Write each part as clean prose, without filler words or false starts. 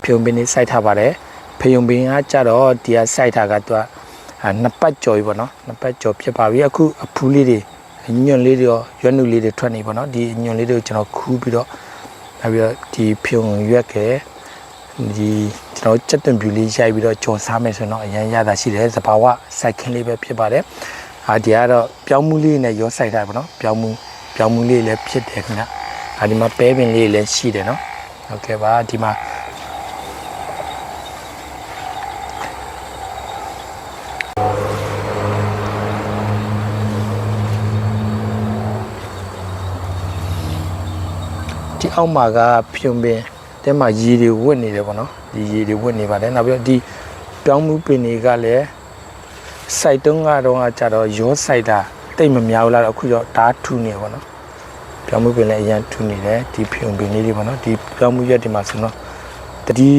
ဖျုံပင်လေးစိုက်ထားပါတယ်ဖျုံပင်ကကြတော့ဒီကစိုက်ထားကသူကနှစ်ပတ်ကျော်ပြီပေါ့နော်နှစ်ပတ်ကျော်ဖြစ်ပါပြီအခုအဖူးလေးတွေညွန့်လေးတွေရောရွက်နုလေးတွေထွက်နေပေါ့နော်ဒီညွန့်လေးတွေကိုကျွန်တော်ခူးပြီးတော့နောက်ပြီးတော့ဒီဖျုံရွက်ကဲဒီကျွန်တော်စက်သွန်ပြူလေးရိုက်ပြီးတော့ကြော်စားမယ်ဆိုတော့အရင်ရတာရှိတယ်စပါဝစိုက်ခင်းလေးပဲဖြစ်ပါတယ်ဒီကတော့ပြောင်းမှုလေးနဲ့ရောစိုက်ထားပါတော့ပြောင်းမှုလေးလည်းဖြစ်တယ်ခင်ဗျဒီမှာပဲပင်လေးလည်းရှိတယ်နော်ဟုတ်ကဲ့ပါဒီမှာဒီအောက်မှာကဖြုံပင်တဲမှာရေတွေဝတ်နေတယ်ပေါ့နော်ဒီရေတွေဝတ်နေပါတယ်နောက်ပြီးတော့ဒီပြောင်းမှုပင်တွေကလည်းစိုက်တုံးကတော့ကြတော့ရောစိုက်တာတိတ်မများဘူးလားအခုတော့ဓာတ်ထူနေပေါ့နော်ပြောင်းမှုပင်လည်းအရင်ထူနေတယ်ဒီဖြုံပင်လေးတွေပေါ့နော်ဒီပြောင်းမှုရက်ဒီမှာဆိုတော့ဒီ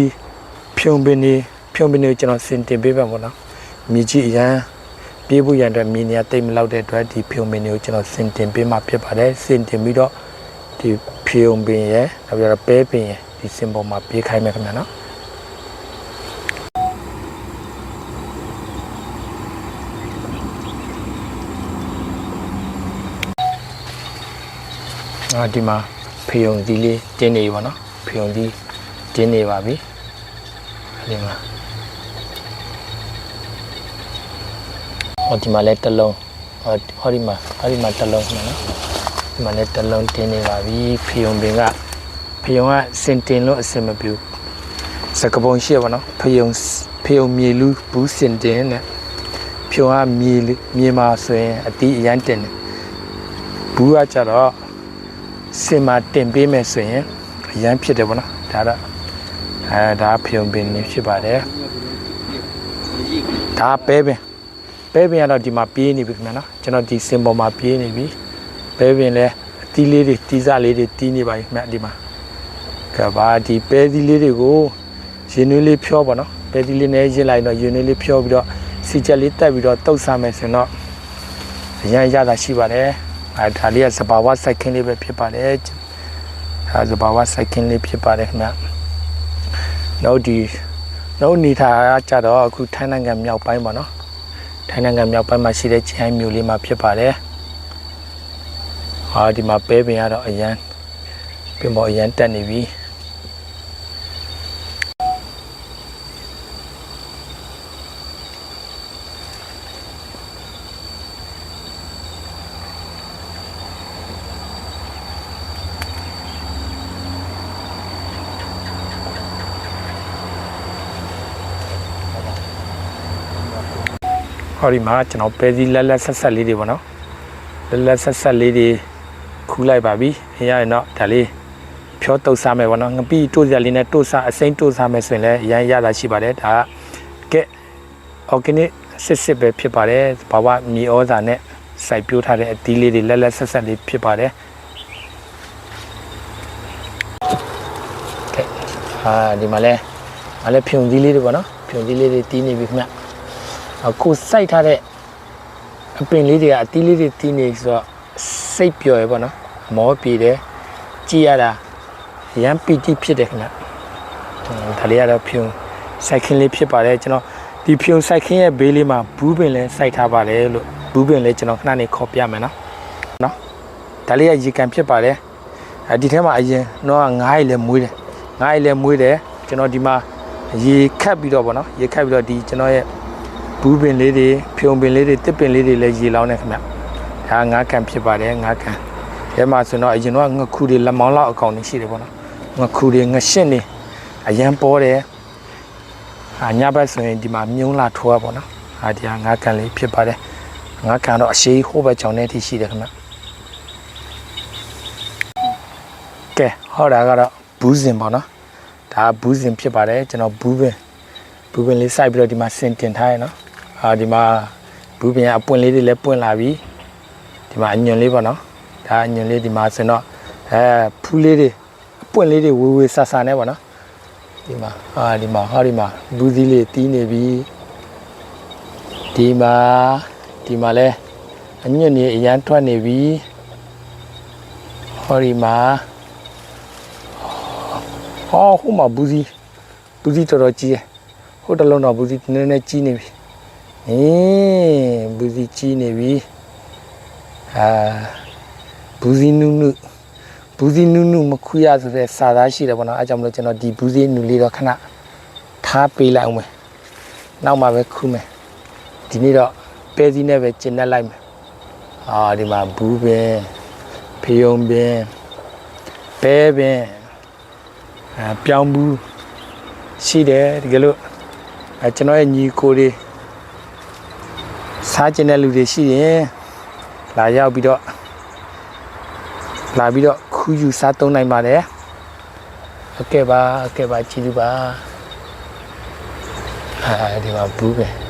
ဖြုံပင်တွေကျွန်တော်စင်တင်ပေးပါပေါ့နော်မြေကြီးအရင်ပြေးဖို့ရန်အတွက်မြေနေရာတိတ်မလောက်တဲ့အတွက်ဒီဖြုံပင်တွေကိုကျွန်တော်စင်တင်ပေးမှဖြစ်ပါတယ်စင်တင်ပြီးတော့ဒီဖျုံပင်ရဲ့နောက်ပြီးတော့ပဲပင်ရဲ့ဒီစင်ပေါ်မှာပြေးခိုင်းမယ်ခင်ဗျာနော်ဒီမှာဖျုံဒီလေးတင်းနေပါနော်ဖျုံဒီတင်းနေပါပြီဒီမှာဒီမှာလည်းတစ်လုံးဟောဒီမှာတစ်လုံးခင်ဗျာနော်ဒီမှာလည်းတစ်လုံးတင်းနေပါပြီဖျုံပင်ကစင်တင်လို့အစင်မပြူစကပုံရှိပါနော်ဖျုံမြေလူဘူးစင်တင်နဲ့ဖျုံကမြေမှာဆိုရင်အတီးအရန်တင်တယ်ဘူးကကြတော့စင်မှာတင်ပေးမယ်ဆိုရင်အရန်ဖြစ်တယ်ပေါ့နော်ဒါတော့ဒါဖျုံပင်နေဖြစ်ပါတယ်ဒါပဲပင်ကတော့ဒီမှာပြေးနေပြီခင်ဗျာနော်ကျွန်တော်ဒီစင်ပေါ်မှာပြေးနေပြီပဲပင်လဲအသီးလေးတွေတီးစားလေးတွေတီးနေပါပြီခင်ဗျာဒီမှာကဘာဒီပဲသီးလေးတွေကိုရင်နွေးလေးဖြောပါနော်ပဲသီးလေးနဲ့ရင်လိုက်တော့ရင်နွေးလေးဖြောပြီးတော့စီချက်လေးတက်ပြီးတော့တုပ်စားမယ်ဆိုတော့အရင်ရတာရှိပါတယ်ဒါလေးကစပါဝါစိုက်ခင်းလေးပဲဖြစ်ပါတယ်ဒါစပါဝါစိုက်ခင်းလေးဖြစ်ပါတယ်ခင်ဗျာနောက်နေထားကြတော့အခုထိုင်းနိုင်ငံမြောက်ပိုင်းပါနော်ထိုင်းနိုင်ငံမြောက်ပိုင်းမှာရှိတဲ့ချိုင်းမြို့လေးမှာဖြစ်ပါတယ်ဒီမှာပဲပင်ကတော့အရန်ပင်ပေါ်အရန်တက်နေပြီဒီမှာကျွန်တော်ပဲစီလက်ဆက်လေးတွေပေါ့နော်လက်ဆက်လေးတွေခူးလိုက်ပါပြီရရင်တော့ဒါလေးဖြောတုပ်စားမယ်ပေါ့နော်ငပိတိုးစရာလေးနဲ့တိုးစားအစိမ့်တိုးစားမယ်ဆိုရင်လည်းရရတာရှိပါတယ်ဒါကဲ organic စစ်ပဲဖြစ်ပါတယ်ဘာဝမြေဩဇာနဲ့စိုက်ပျိုးထားတဲ့အသီးလေးတွေလက်ဆက်လေးဖြစ်ပါတယ်ကဲဒီမှာလဲဖြုံသီးလေးတွေပေါ့နော်ဖြုံသီးလေးတွေတီးနေပြီခင်ဗျအခုစိုက်ထားတဲ့အပင်လေးတွေကအသီးလေးတွေတီးနေဆိုတော့စိတ်ပျော်ရပေါ့နော်မောပြေတယ်ကြည်ရတာရမ်းပီတိဖြစ်တယ်ခင်ဗျဒါလေးကတော့ဖြုံစိုက်ခင်းလေးဖြစ်ပါတယ်ကျွန်တော်ဒီဖြုံစိုက်ခင်းရဲ့ဘေးလေးမှာဘူးပင်လည်းစိုက်ထားပါတယ်လို့ဘူးပင်လည်းကျွန်တော်ခဏနေခေါ်ပြမယ်နော်ဒါလေးကရေကန်ဖြစ်ပါတယ်ဒီထဲမှာအရင်တော့ငါးရီလည်းမွေးတယ်ကျွန်တော်ဒီမှာရေခတ်ပြီးတော့ပေါ့နော်ရေခတ်ပြီးတော့ဒီကျွန်တော်ရဲ့ဘူးပင်လေးတွေဖြုံပင်လေးတွေတစ်ပင်လေးတွေလည်းရေလောင်းနေခင်ဗျဒါငါးကန်ဖြစ်ပါတယ်ငါးကန်ရဲမှာဆိုတော့အရင်တော့ငခုတွေလက်မောင်းလောက်အကောင်နေရှိတယ်ပေါ့နော်ငခုတွေငရှင်းနေအရန်ပေါ်တယ်ညဘက်ဆိုရင်ဒီမှာမြုံလာထိုးရပေါ့နော်ဒီငါးကန်လေးဖြစ်ပါတယ်ငါးကန်တော့အရှိဟိုးဘက်ချောင်းထဲထိရှိတယ်ခင်ဗျကဲဟောတာကတော့ဘူးစင်ပေါ့နော်ဒါဘူးစင်ဖြစ်ပါတယ်ကျွန်တော်ဘူးပင်လေးစိုက်ပြီးတော့ဒီမှာစင်တင်ထားရနော်ဒီမှာဘူးပင်ကအပွင့်လေးတွေလည်းပွင့်လာပြီဒီမှာအညွန့်လေးပေါ့နော်ဒါအညွန့်လေးဒီမှာဆိုတော့ဖူးလေးတွေအပွင့်လေးတွေဝေဆာနဲ့ပေါ့နော်ဒီမှာဒီမှာဘူးသီးလေးတီးနေပြီဒီမှာလဲအညွန့်နေအရန်ထွက်နေပြီဒီမှာဟိုမှာဘူးသီး ဘူးစီတော်တော်ကြီးတယ်ဟိုတလုံးတော့ဘူးစီနည်းနည်းကြီးနေပြီဘူးစီကြီးနေပြီဘူးစီနုမခွေရဆိုတဲ့စာသားရှိတယ်ပေါ့နော်အဲကြောင့်မလို့ကျွန်တော်ဒီဘူးစီနုလေးတော့ခဏထားပေးလိုက်အောင်မယ်နောက်မှပဲခုမယ်ဒီနေ့တော့ပဲစီနဲ့ပဲကျင်တတ်လိုက်မယ်ဒီမှာဘူးပင်ဖယုံပင်ပဲပင်ပြောင်းဘူးရှိတယ်ဒီကလို့ကျွန်တော်ရဲ့ညီကိုတွေစားကျင်တဲ့လူတွေရှိရင်လာရောက်ပြီးတော့ခူးယူစားသုံးနိုင်ပါတယ်โอเคပါကြည့်လူပါဒီမှာဘူးပဲ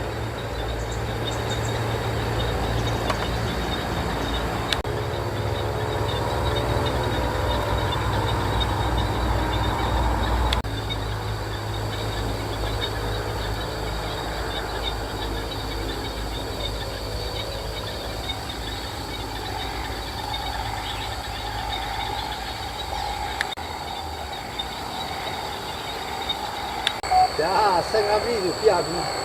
ဒါ15ပြီပြပြီ